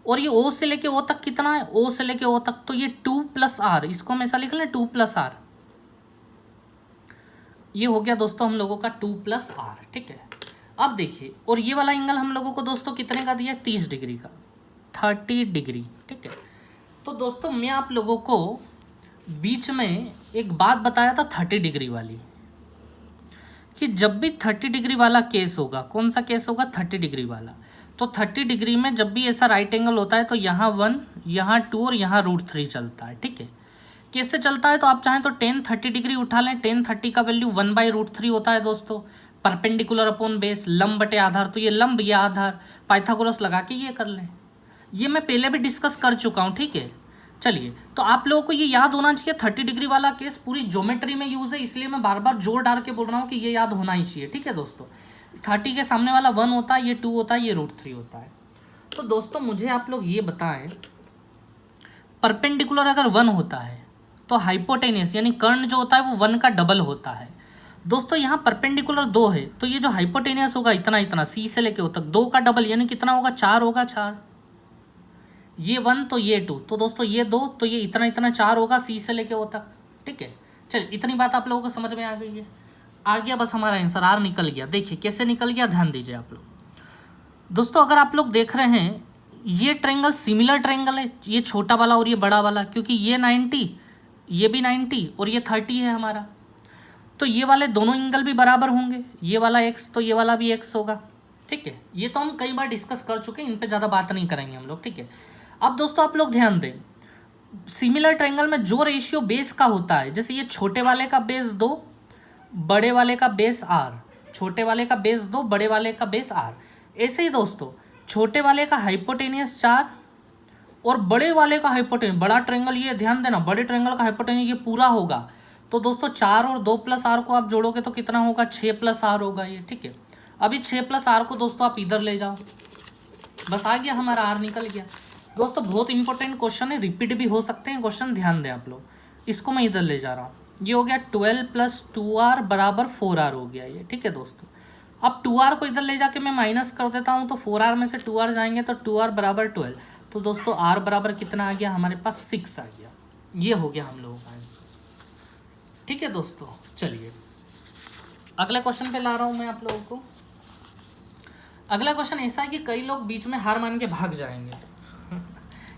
और ये ओ से लेके ओ तक कितना है, ओ से लेके ओ तक, तो ये 2 + आर, इसको हम ऐसा लिख लें 2 + आर, ये हो गया दोस्तों हम लोगों का 2 + आर, ठीक है। अब देखिए, और ये वाला एंगल हम लोगों को दोस्तों कितने का दिया, 30 डिग्री का, 30 डिग्री। ठीक है, तो दोस्तों मैं आप लोगों को बीच में एक बात बताया था 30 डिग्री वाली, कि जब भी 30 डिग्री वाला केस होगा, कौन सा केस होगा, 30 डिग्री वाला, तो 30 डिग्री में जब भी ऐसा राइट एंगल होता है तो यहाँ 1, यहाँ 2 और यहाँ √3 चलता है। ठीक है, कैसे चलता है, तो आप चाहें तो tan 30 डिग्री उठा लें। tan 30 का वैल्यू 1/√3 होता है दोस्तों, परपेंडिकुलर अपॉन बेस, लंब बटे आधार, तो ये लंब ये आधार, पाइथागोरस लगा के ये कर लें। ये मैं पहले भी डिस्कस कर चुका हूँ। ठीक है, चलिए, तो आप लोगों को ये याद होना चाहिए, 30 डिग्री वाला केस पूरी ज्योमेट्री में यूज है, इसलिए मैं बार बार जोर डाल के बोल रहा हूँ कि ये याद होना ही चाहिए। ठीक है दोस्तों, 30 के सामने वाला 1 होता है, ये 2 होता है, ये √3 होता है। तो दोस्तों मुझे आप लोग ये बताएं, परपेंडिकुलर अगर 1 होता है तो हाइपोटेनियस यानी कर्ण जो होता है वो 1 का डबल होता है। दोस्तों यहाँ परपेंडिकुलर 2 है, तो ये जो हाइपोटेनियस होगा इतना इतना, सी से लेके ओ तक, 2 का डबल यानी कितना होगा, 4 होगा, 4, ये 1 तो ये 2, तो दोस्तों ये 2, तो ये इतना इतना 4 होगा, सी से लेके ओ तक। ठीक है, चलिए इतनी बात आप लोगों को समझ में आ गई है। आ गया बस हमारा आंसर, आर निकल गया। देखिए कैसे निकल गया, ध्यान दीजिए आप लोग। दोस्तों अगर आप लोग देख रहे हैं, ये ट्रायंगल सिमिलर ट्रायंगल है, ये छोटा वाला और ये बड़ा वाला, क्योंकि ये 90, ये भी 90 और ये 30 है हमारा, तो ये वाले दोनों एंगल भी बराबर होंगे, ये वाला x तो ये वाला भी x होगा। ठीक है, ये तो हम कई बार डिस्कस कर चुके हैं, इन पे ज़्यादा बात नहीं करेंगे हम लोग। ठीक है, अब दोस्तों आप लोग ध्यान दें, सिमिलर ट्रायंगल में जो रेशियो बेस का होता है, जैसे ये छोटे वाले का बेस 2, बड़े वाले का बेस r, छोटे वाले का बेस 2, बड़े वाले का बेस r, ऐसे ही दोस्तों छोटे वाले का हाइपोटेनियस 4 और बड़े वाले का हाइपोटेनियस, बड़ा ट्रायंगल, ये ध्यान देना, बड़े ट्रायंगल का हाइपोटेनियस ये पूरा होगा, तो दोस्तों 4 और 2 + r को आप जोड़ोगे तो कितना होगा, 6 + r होगा ये। ठीक है, अभी 6 + r को दोस्तों आप इधर ले जाओ, बस आ गया हमारा, r निकल गया। दोस्तों बहुत इंपॉर्टेंट क्वेश्चन है, रिपीट भी हो सकते हैं क्वेश्चन, ध्यान दें आप लोग। इसको मैं इधर ले जा रहा हूँ, ये हो गया 12 + 2r = 4r हो गया ये। ठीक है दोस्तों, अब 2r को इधर ले जाके मैं माइनस कर देता हूँ, तो 4r में से 2r जाएंगे तो 2r = 12, तो दोस्तों r बराबर कितना आ गया हमारे पास, 6 आ गया। ये हो गया हम लोगों का आंसर। ठीक है दोस्तों, चलिए अगले क्वेश्चन पे ला रहा हूँ मैं आप लोगों को। अगला क्वेश्चन ऐसा है कि कई लोग बीच में हार मान के भाग जाएंगे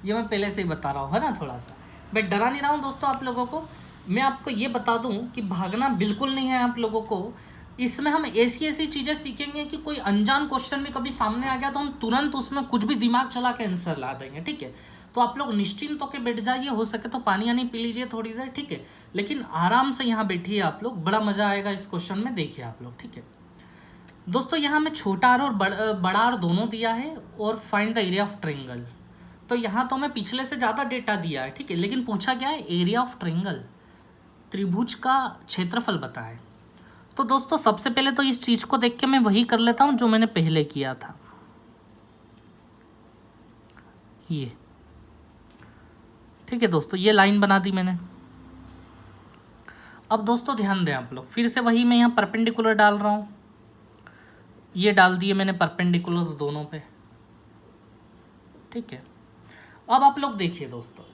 ये मैं पहले से ही बता रहा हूँ, है ना, थोड़ा सा मैं डरा नहीं रहा हूँ दोस्तों आप लोगों को। मैं आपको ये बता दूँ कि भागना बिल्कुल नहीं है आप लोगों को। इसमें हम ऐसी ऐसी चीज़ें सीखेंगे कि कोई अनजान क्वेश्चन भी कभी सामने आ गया तो हम तुरंत उसमें कुछ भी दिमाग चला के आंसर ला देंगे। ठीक है, तो आप लोग निश्चिंत होकर बैठ जाइए, हो सके तो पानी यानी पी लीजिए थोड़ी देर। ठीक है, लेकिन आराम से यहाँ बैठिए आप लोग, बड़ा मजा आएगा इस क्वेश्चन में, देखिए आप लोग। ठीक है दोस्तों, यहाँ में छोटा आर और बड़ा आर दोनों दिया है और find the area of triangle. तो यहाँ तो मैं पिछले से ज़्यादा डेटा दिया है। ठीक है, लेकिन पूछा क्या है, एरिया ऑफ ट्रायंगल, त्रिभुज का क्षेत्रफल बताए। तो दोस्तों सबसे पहले तो इस चीज़ को देख के मैं वही कर लेता हूँ जो मैंने पहले किया था, ये। ठीक है दोस्तों, ये लाइन बना दी मैंने। अब दोस्तों ध्यान दें आप लोग, फिर से वही मैं यहाँ परपेंडिकुलर डाल रहा हूँ, ये डाल दिए मैंने परपेंडिकुलर्स दोनों पे। ठीक है, अब आप लोग देखिए दोस्तों,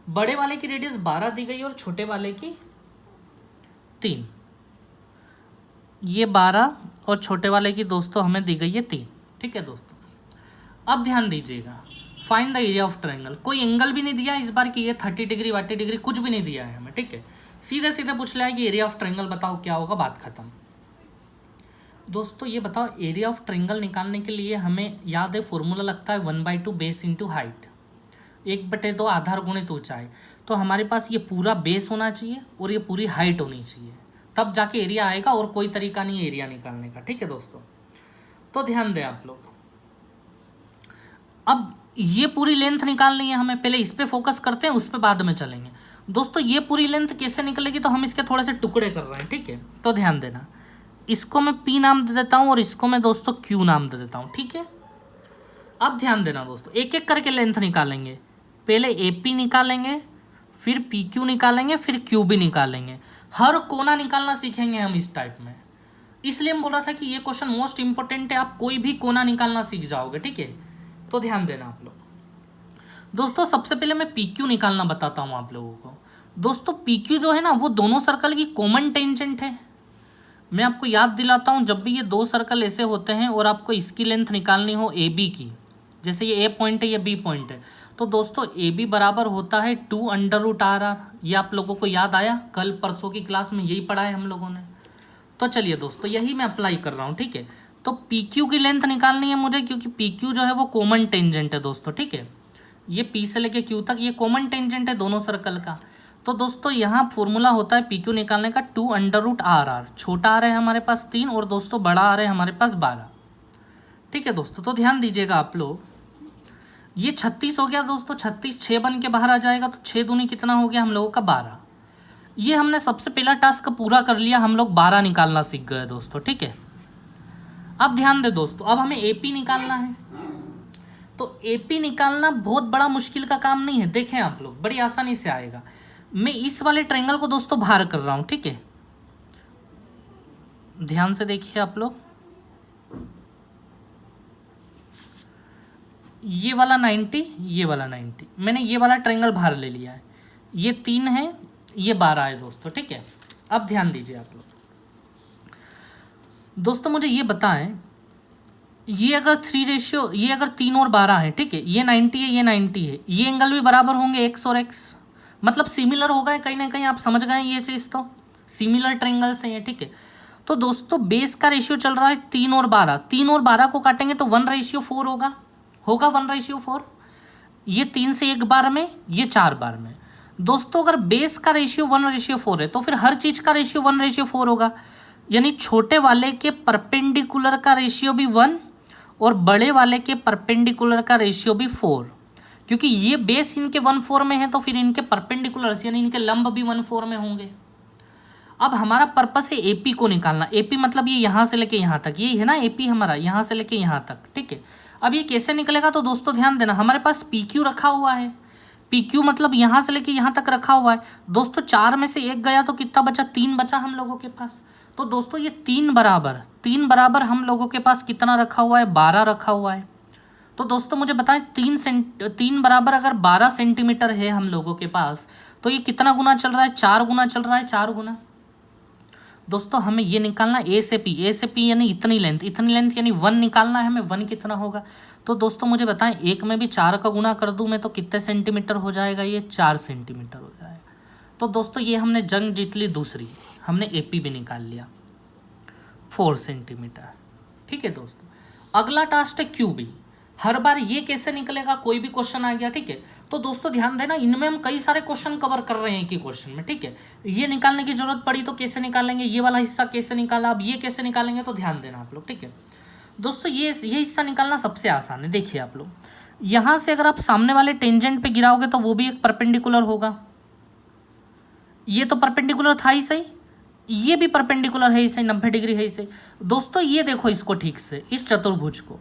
बड़े वाले की रेडियस 12 दी गई और छोटे वाले की 3, ये 12 और छोटे वाले की दोस्तों हमें दी गई है 3। ठीक है दोस्तों, अब ध्यान दीजिएगा, find the area of triangle. कोई एंगल भी नहीं दिया इस बार कि ये 30 डिग्री 40 डिग्री, कुछ भी नहीं दिया है हमें। ठीक है, सीधे सीधे पूछ लिया है कि एरिया ऑफ ट्रायंगल बताओ, क्या होगा, बात खत्म। दोस्तों ये बताओ, एरिया ऑफ ट्रायंगल निकालने के लिए हमें याद है फॉर्मूला लगता है 1/2 बेस इंटू हाइट, 1/2 आधार गुणित ऊंचाई। तो हमारे पास ये पूरा बेस होना चाहिए और ये पूरी हाइट होनी चाहिए, तब जाके एरिया आएगा, और कोई तरीका नहीं है एरिया निकालने का। ठीक है दोस्तों, तो ध्यान दें आप लोग। अब ये पूरी लेंथ निकालनी है हमें, पहले इस पे फोकस करते हैं, उस पे बाद में चलेंगे। दोस्तों ये पूरी लेंथ कैसे निकलेगी, तो हम इसके थोड़े से टुकड़े कर रहे हैं। ठीक है, तो ध्यान देना, इसको मैं P नाम दे देता हूँ और इसको मैं दोस्तों Q नाम दे देता हूँ। ठीक है, अब ध्यान देना दोस्तों, एक एक करके लेंथ निकालेंगे। पहले AP निकालेंगे, फिर PQ निकालेंगे, फिर QB निकालेंगे। हर कोना निकालना सीखेंगे हम इस टाइप में, इसलिए हम बोल रहा था कि ये क्वेश्चन मोस्ट इंपॉर्टेंट है, आप कोई भी कोना निकालना सीख जाओगे। ठीक है, तो ध्यान देना आप लोग। दोस्तों सबसे पहले मैं PQ निकालना बताता हूँ आप लोगों को। दोस्तों PQ जो है ना, वो दोनों सर्कल की कॉमन टेंजेंट है। मैं आपको याद दिलाता हूँ, जब भी ये दो सर्कल ऐसे होते हैं और आपको इसकी लेंथ निकालनी हो AB की, जैसे ये ए पॉइंट है, ये बी पॉइंट है, तो दोस्तों ए बी बराबर होता है 2√r। ये आप लोगों को याद आया, कल परसों की क्लास में यही पढ़ा है हम लोगों ने। तो चलिए दोस्तों, यही मैं अप्लाई कर रहा हूँ, ठीक है। तो पी क्यू की लेंथ निकालनी है मुझे, क्योंकि पी क्यू जो है वो कॉमन टेंजेंट है दोस्तों, ठीक है। ये पी से लेके क्यू तक ये कॉमन टेंजेंट है दोनों सर्कल का। तो दोस्तों यहाँ फॉर्मूला होता है पी क्यू निकालने का 2√r। छोटा आ रहा है हमारे पास 3 और दोस्तों बड़ा आ रहा है हमारे पास 12, ठीक है दोस्तों। तो ध्यान दीजिएगा आप लोग, ये 36 हो गया दोस्तों, 36 6 बन के बाहर आ जाएगा, तो 6 दूनी कितना हो गया हम लोगों का 12। ये हमने सबसे पहला टास्क पूरा कर लिया, हम लोग 12 निकालना सीख गए दोस्तों, ठीक है। अब ध्यान दे दोस्तों, अब हमें एपी निकालना है। तो एपी निकालना बहुत बड़ा मुश्किल का काम नहीं है, देखें आप लोग, बड़ी आसानी से आएगा। मैं इस वाले ट्रायंगल को दोस्तों बाहर कर रहा हूं, ठीक है। ध्यान से देखिए आप लोग, ये वाला 90, ये वाला 90, मैंने ये वाला ट्रायंगल बाहर ले लिया है। ये 3 है, ये 12 है दोस्तों, ठीक है। अब ध्यान दीजिए आप लोग, दोस्तों मुझे ये बताएं, ये अगर 3 ये अगर 3 और 12 है, ठीक है, ये 90 है, ये 90 है, ये एंगल भी बराबर होंगे x और x, मतलब सिमिलर हो गए कहीं ना कहीं, आप समझ गए ये चीज़, तो सिमिलर ट्रायंगल्स हैं ये, ठीक है। तो दोस्तों बेस का रेशियो चल रहा है 3 और 12, 3 और 12 को काटेंगे तो 1:4 होगा 1:4। ये 3 से 1 बार में, ये 4 बार में। दोस्तों अगर बेस का रेशियो 1:4 है तो फिर हर चीज़ का रेशियो 1:4 होगा, यानी छोटे वाले के परपेंडिकुलर का रेशियो भी 1 और बड़े वाले के परपेंडिकुलर का रेशियो भी 4। क्योंकि ये बेस इनके 1/4 में है तो फिर इनके परपेंडिकुलर्स यानी इनके लंब भी 1/4 में होंगे। अब हमारा पर्पस है एपी को निकालना। एपी मतलब ये यहाँ से लेके यहाँ तक, ये है ना एपी हमारा, यहाँ से लेके यहाँ तक, ठीक है। अब ये कैसे निकलेगा, तो दोस्तों ध्यान देना, हमारे पास पी क्यू रखा हुआ है, पी क्यू मतलब यहाँ से लेके यहाँ तक रखा हुआ है दोस्तों। 4 में से 1 गया तो कितना बचा, 3 बचा हम लोगों के पास। तो दोस्तों ये 3 बराबर हम लोगों के पास कितना रखा हुआ है, 12 रखा हुआ है। तो दोस्तों मुझे बताएं, 3 बराबर अगर 12 सेंटीमीटर है हम लोगों के पास, तो ये कितना गुना चल रहा है, 4 गुना चल रहा है, 4 गुना। दोस्तों हमें ये निकालना ए से पी यानी इतनी लेंथ यानी 1 निकालना है हमें, 1 कितना होगा। तो दोस्तों मुझे बताएं, एक में भी 4 का गुना कर दूं मैं तो कितने सेंटीमीटर हो जाएगा, ये 4 सेंटीमीटर हो जाएगा। तो दोस्तों ये हमने जंग जीत ली दूसरी, हमने एपी भी निकाल लिया 4 सेंटीमीटर, ठीक है दोस्तों। अगला टास्क है क्यूबी। हर बार ये कैसे निकलेगा, कोई भी क्वेश्चन आ गया, ठीक है। तो दोस्तों ध्यान देना, इनमें हम कई सारे क्वेश्चन कवर कर रहे हैं एक ही क्वेश्चन में, ठीक है। ये निकालने की जरूरत पड़ी तो कैसे निकालेंगे, ये वाला हिस्सा कैसे निकाला, अब ये कैसे निकालेंगे, तो ध्यान देना आप लोग, ठीक है दोस्तों। ये हिस्सा निकालना सबसे आसान है। देखिए आप लोग, यहाँ से अगर आप सामने वाले टेंजेंट पे गिराओगे तो वो भी एक परपेंडिकुलर होगा, ये तो परपेंडिकुलर था ही सही, ये भी परपेंडिकुलर है ही सही, 90 डिग्री है ही सही। दोस्तों ये देखो इसको ठीक से, इस चतुर्भुज को,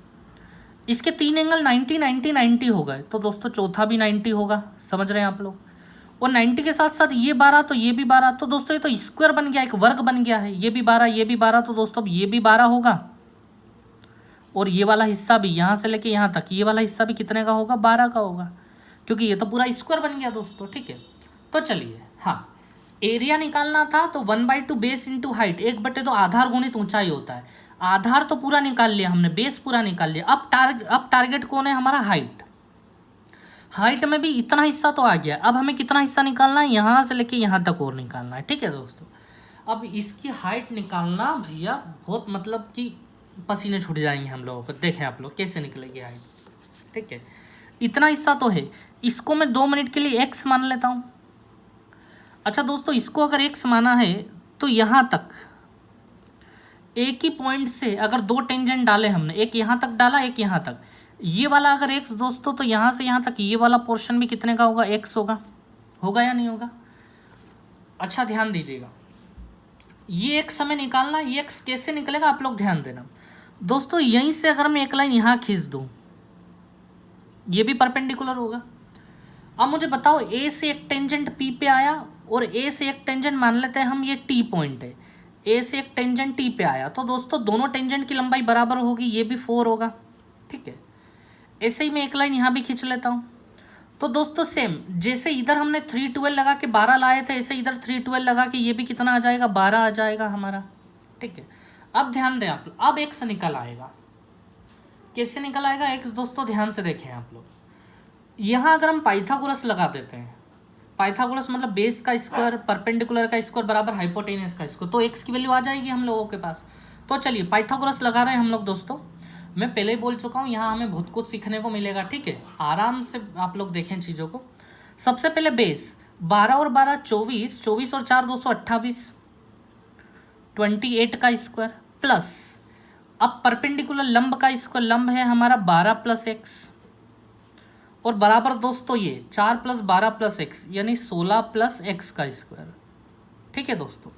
इसके 3 एंगल 90 90 90 हो गए, तो दोस्तों चौथा भी 90 होगा, समझ रहे हैं आप लोग। और 90 के साथ साथ ये 12 तो ये भी 12, तो दोस्तों ये तो स्क्वायर बन गया, एक वर्ग बन गया है, ये भी 12 ये भी 12, तो दोस्तों ये भी 12 होगा। और ये वाला हिस्सा भी यहाँ से लेके यहाँ तक, ये वाला हिस्सा भी कितने का होगा, 12 का होगा, क्योंकि ये तो पूरा स्क्वायर बन गया दोस्तों, ठीक है। तो चलिए, हाँ एरिया निकालना था तो 1/2 बेस इंटू हाइट, 1/2 आधार गुणित ऊंचाई होता है। आधार तो पूरा निकाल लिया हमने, बेस पूरा निकाल लिया। अब टारगेट कौन है हमारा, हाइट। हाइट में भी इतना हिस्सा तो आ गया, अब हमें कितना हिस्सा निकालना है, यहाँ से लेके यहाँ तक और निकालना है, ठीक है दोस्तों। अब इसकी हाइट निकालना भैया बहुत मतलब कि पसीने छूट जाएंगे हम लोगों को। देखें आप लोग कैसे निकलेगी हाइट, ठीक है। इतना हिस्सा तो है, इसको मैं 2 मिनट के लिए x मान लेता हूँ। अच्छा दोस्तों, इसको अगर x माना है तो यहाँ तक एक ही पॉइंट से अगर 2 टेंजेंट डाले हमने, एक यहाँ तक डाला एक यहाँ तक, ये वाला अगर x दोस्तों, तो यहाँ से यहाँ तक ये वाला पोर्शन भी कितने का होगा, x होगा या नहीं होगा। अच्छा ध्यान दीजिएगा, ये x हमें निकालना, ये x कैसे निकलेगा आप लोग ध्यान देना दोस्तों। यहीं से अगर मैं एक लाइन यहाँ खींच दूँ, ये भी परपेंडिकुलर होगा। अब मुझे बताओ, a से एक टेंजेंट p पे आया और a से एक टेंजेंट मान लेते हैं हम, ये t पॉइंट है, a से एक टेंजेंट t पे आया, तो दोस्तों दोनों टेंजेंट की लंबाई बराबर होगी, ये भी 4 होगा, ठीक है। ऐसे ही मैं एक लाइन यहाँ भी खींच लेता हूँ। तो दोस्तों सेम जैसे इधर हमने 312 लगा के 12 लाए थे, ऐसे इधर 312 लगा के ये भी कितना आ जाएगा, 12 आ जाएगा हमारा, ठीक है। अब ध्यान दें आप, अब x निकल आएगा, कैसे निकल आएगा एक्स दोस्तों, ध्यान से देखें आप लोग। यहाँ अगर हम पाइथागोरस लगा देते हैं, पाइथागोरस मतलब बेस का स्क्वायर परपेंडिकुलर का स्क्वायर बराबर हाइपोटेनस का स्क्वायर, तो एक्स की वैल्यू आ जाएगी हम लोगों के पास। तो चलिए पाइथागोरस लगा रहे हैं हम लोग दोस्तों। मैं पहले ही बोल चुका हूँ, यहाँ हमें बहुत कुछ सीखने को मिलेगा, ठीक है, आराम से आप लोग देखें चीज़ों को। सबसे पहले बेस 12 और 12 24, 24 और 4 228, 28 का स्क्वायर प्लस, अब परपेंडिकुलर लंब का स्क्वायर, लंब है हमारा 12 प्लस एक्स और बराबर दोस्तों ये 4 प्लस 12 प्लस एक्स यानी 16 प्लस एक्स का स्क्वायर, ठीक है दोस्तों।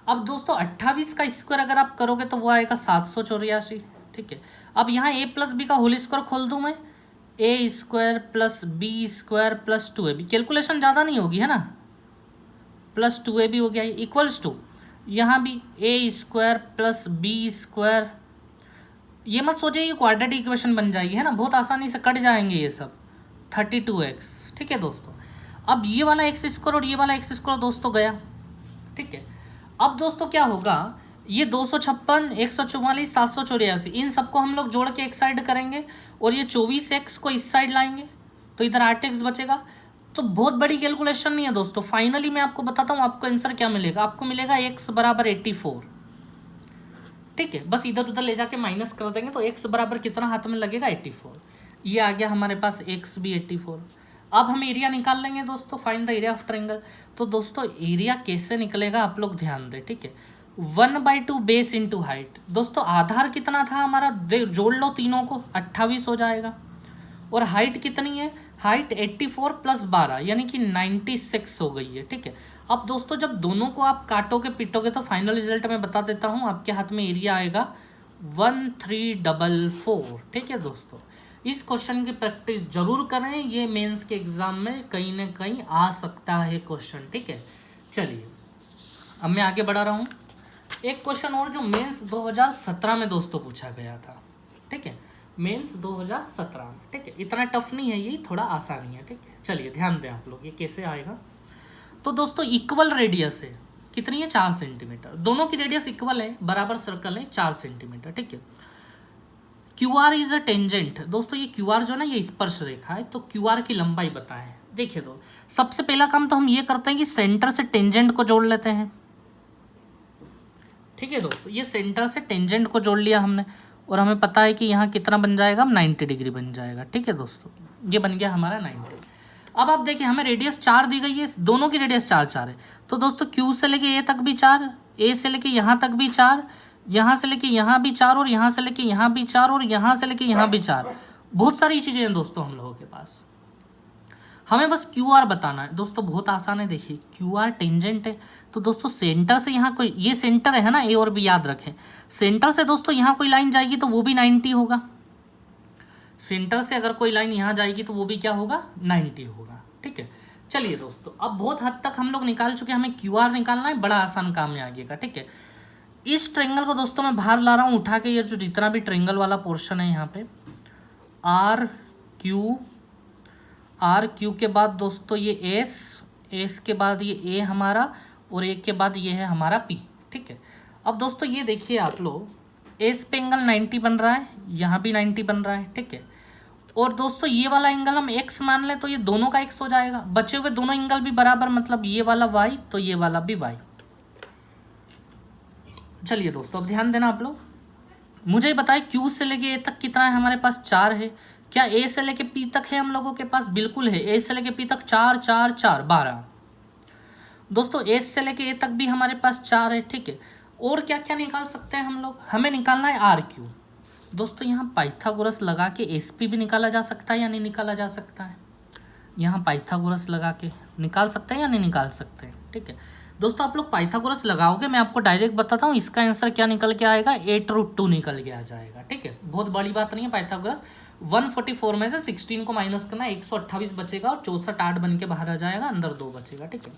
अब दोस्तों 28 का स्क्वायर अगर आप करोगे तो वो आएगा 784, ठीक है। अब यहाँ a प्लस बी का होल स्क्वायर खोल दूँ मैं, A square plus B square plus 2ab, calculation ज़्यादा नहीं होगी है ना, प्लस 2ab हो गया इक्वल्स टू, यहाँ भी ए स्क्वायर प्लस बी स्क्वायर, ये मत सोचिए कि क्वाड्रेटिक इक्वेशन बन जाएगी है ना, बहुत आसानी से कट जाएंगे ये सब, 32x, ठीक है दोस्तों। अब ये वाला एक्स स्क्वायर और ये वाला एक्स स्क्वायर दोस्तों गया, ठीक है। अब दोस्तों क्या होगा, ये 256, 144, 784, इन सबको हम लोग जोड़ के एक साइड करेंगे और ये 24x को इस साइड लाएंगे तो इधर 8x बचेगा। तो बहुत बड़ी कैलकुलेशन नहीं है दोस्तों, फाइनली मैं आपको बताता हूँ आपको आंसर क्या मिलेगा। आपको मिलेगा x बराबर 84, ठीक है। बस इधर उधर ले जाके माइनस कर देंगे तो x बराबर कितना हाथ में लगेगा 84, ये आ गया हमारे पास x भी 84। अब हम एरिया निकाल लेंगे दोस्तों, find the area of triangle. तो दोस्तों एरिया कैसे निकलेगा आप लोग ध्यान दें, ठीक है। 1/2 बेस इंटू हाइट, दोस्तों आधार कितना था हमारा, जोड़ लो तीनों को 28 हो जाएगा, और हाइट कितनी है, हाइट 84 प्लस 12 यानी कि 96 हो गई है, ठीक है। अब दोस्तों जब दोनों को आप काटोगे पीटोगे तो फाइनल रिजल्ट मैं बता देता हूँ, आपके हाथ में एरिया आएगा 1344, ठीक है दोस्तों। इस क्वेश्चन की प्रैक्टिस जरूर करें, ये मेंस के एग्जाम में कहीं ना कहीं आ सकता है क्वेश्चन, ठीक है। चलिए अब मैं आगे बढ़ा रहा हूँ, एक क्वेश्चन और जो मेंस 2017 में दोस्तों पूछा गया था, ठीक है, मेंस 2017 में, ठीक है। इतना टफ नहीं है ये, थोड़ा आसानी है, ठीक है। चलिए ध्यान दें आप लोग, ये कैसे आएगा। तो दोस्तों इक्वल रेडियस है, कितनी है 4 सेंटीमीटर, दोनों की रेडियस इक्वल है, बराबर सर्कल है 4 सेंटीमीटर, ठीक है। Q R is a tangent, दोस्तों ये क्यू आर जो ना ये स्पर्श रेखा है, तो क्यू आर की लंबाई बताएं। देखिए दो, सबसे पहला काम तो हम ये करते हैं कि सेंटर से टेंजेंट को जोड़ लेते हैं, ठीक है दोस्तों। ये सेंटर से टेंजेंट को जोड़ लिया हमने और हमें पता है कि यहाँ कितना बन जाएगा, 90 डिग्री बन जाएगा, ठीक है दोस्तों। ये बन गया हमारा 90। अब आप देखिए हमें रेडियस 4 दी गई है, दोनों की रेडियस 4 है, तो दोस्तों क्यू से लेके ए तक भी 4, ए से लेके यहाँ तक भी 4, यहाँ से लेके यहाँ भी 4 और यहाँ से लेके यहाँ भी 4 और यहाँ से लेके यहाँ भी 4, बहुत सारी चीज़ें हैं दोस्तों हम लोगों के पास। हमें बस क्यू आर बताना है दोस्तों, बहुत आसान है। देखिए क्यू आर टेंजेंट है, तो दोस्तों सेंटर से यहाँ कोई, ये सेंटर है ना, ए और बी याद रखें, सेंटर से दोस्तों यहाँ कोई लाइन जाएगी तो वो भी 90 होगा, सेंटर से अगर कोई लाइन यहाँ जाएगी तो वो भी क्या होगा, 90 होगा, ठीक है। चलिए दोस्तों अब बहुत हद तक हम लोग निकाल चुके हैं, हमें क्यू आर निकालना है, बड़ा आसान काम है आगे का, ठीक है। इस ट्रायंगल को दोस्तों मैं बाहर ला रहा हूँ उठा के, ये जो जितना भी ट्रायंगल वाला पोर्शन है यहाँ पे आर क्यू के बाद दोस्तों ये एस के बाद ये ए हमारा, और एक के बाद ये है हमारा पी, ठीक है। अब दोस्तों ये देखिए आप लोग, एस पे एंगल 90 बन रहा है, यहाँ भी 90 बन रहा है, ठीक है। और दोस्तों ये वाला एंगल हम एक्स मान लें तो ये दोनों का एक्स हो जाएगा, बचे हुए दोनों एंगल भी बराबर, मतलब ये वाला वाई तो ये वाला भी वाई। चलिए दोस्तों अब ध्यान देना आप लोग, मुझे बताए क्यू से लेके ए तक कितना है हमारे पास, 4 है। क्या ए से लेके पी तक है हम लोगों के पास, बिल्कुल है, ए से लेके पी तक 4 4 4 12। दोस्तों एस से लेके ए तक भी हमारे पास 4 है, ठीक है। और क्या क्या निकाल सकते हैं हम लोग, हमें निकालना है आर क्यू। दोस्तों यहाँ पाइथागोरस लगा के एस पी भी निकाला जा सकता है या नहीं निकाला जा सकता है, यहाँ पाइथागोरस लगा के निकाल सकते हैं या नहीं निकाल सकते हैं, ठीक है। दोस्तों आप लोग पाइथागोरस लगाओगे, मैं आपको डायरेक्ट बताता हूँ इसका आंसर क्या निकल के आएगा, 8√2 निकल के आ जाएगा, ठीक है। बहुत बड़ी बात नहीं है, पाइथागोरस 144 में से 16 को माइनस करना, 128 बचेगा और 64 8 बन के बाहर आ जाएगा, अंदर 2 बचेगा, ठीक है।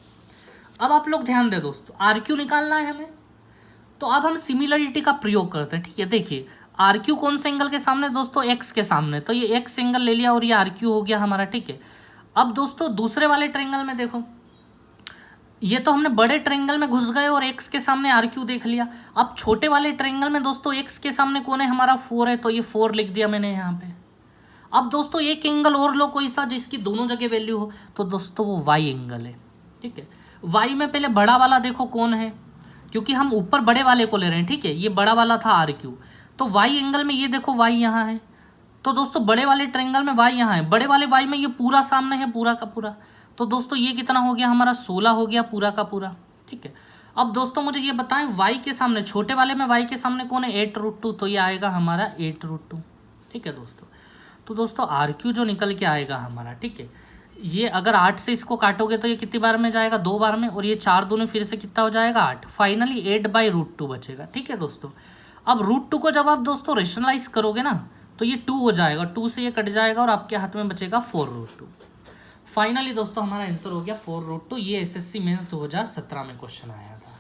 अब आप लोग ध्यान दें दोस्तों, आर क्यू निकालना है हमें, तो अब हम सिमिलरिटी का प्रयोग करते हैं, ठीक है। देखिए आर क्यू कौन से एंगल के सामने दोस्तों, एक्स के सामने, तो ये एक्स एंगल ले लिया और ये आर क्यू हो गया हमारा, ठीक है। अब दोस्तों दूसरे वाले ट्रायंगल में देखो, ये तो हमने बड़े ट्रायंगल में घुस गए और एक्स के सामने आर क्यू देख लिया। अब छोटे वाले ट्रायंगल में दोस्तों एक्स के सामने कौन है हमारा 4 है, तो ये 4 लिख दिया मैंने यहाँ पे। अब दोस्तों एक एंगल और लो कोई सा जिसकी दोनों जगह वैल्यू हो, तो दोस्तों वो वाई एंगल है। ठीक है, वाई में पहले बड़ा वाला देखो कौन है, क्योंकि हम ऊपर बड़े वाले को ले रहे हैं। ठीक है, ये बड़ा वाला था आर क्यू, तो वाई एंगल में ये देखो वाई यहाँ है, तो दोस्तों बड़े वाले ट्रायंगल में वाई यहाँ है, बड़े वाले वाई में ये पूरा सामने है पूरा का पूरा। तो दोस्तों ये कितना हो गया हमारा 16 हो गया पूरा का पूरा। ठीक है, अब दोस्तों मुझे ये बताएं वाई के सामने, छोटे वाले में वाई के सामने कौन है 8√2, तो ये आएगा हमारा 8√2। ठीक है दोस्तों, तो दोस्तों आर क्यू जो निकल के आएगा हमारा, ठीक है, ये अगर 8 से इसको काटोगे तो ये कितनी बार में जाएगा 2 बार में, और ये 4 दूनी फिर से कितना हो जाएगा 8, फाइनली 8/√2 बचेगा। ठीक है दोस्तों, अब √2 को जब आप दोस्तों रेशनलाइज करोगे ना तो ये 2 हो जाएगा, 2 से ये कट जाएगा और आपके हाथ में बचेगा 4√2। फाइनली दोस्तों हमारा आंसर हो गया 4√2। ये एसएससी मेंस 2017 में क्वेश्चन आया था।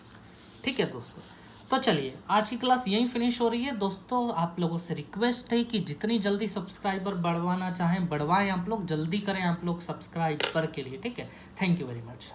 ठीक है दोस्तों, तो चलिए आज की क्लास यहीं फिनिश हो रही है। दोस्तों आप लोगों से रिक्वेस्ट है कि जितनी जल्दी सब्सक्राइबर बढ़वाना चाहें बढ़वाएं, आप लोग जल्दी करें आप लोग सब्सक्राइबर के लिए। ठीक है, थैंक यू वेरी मच।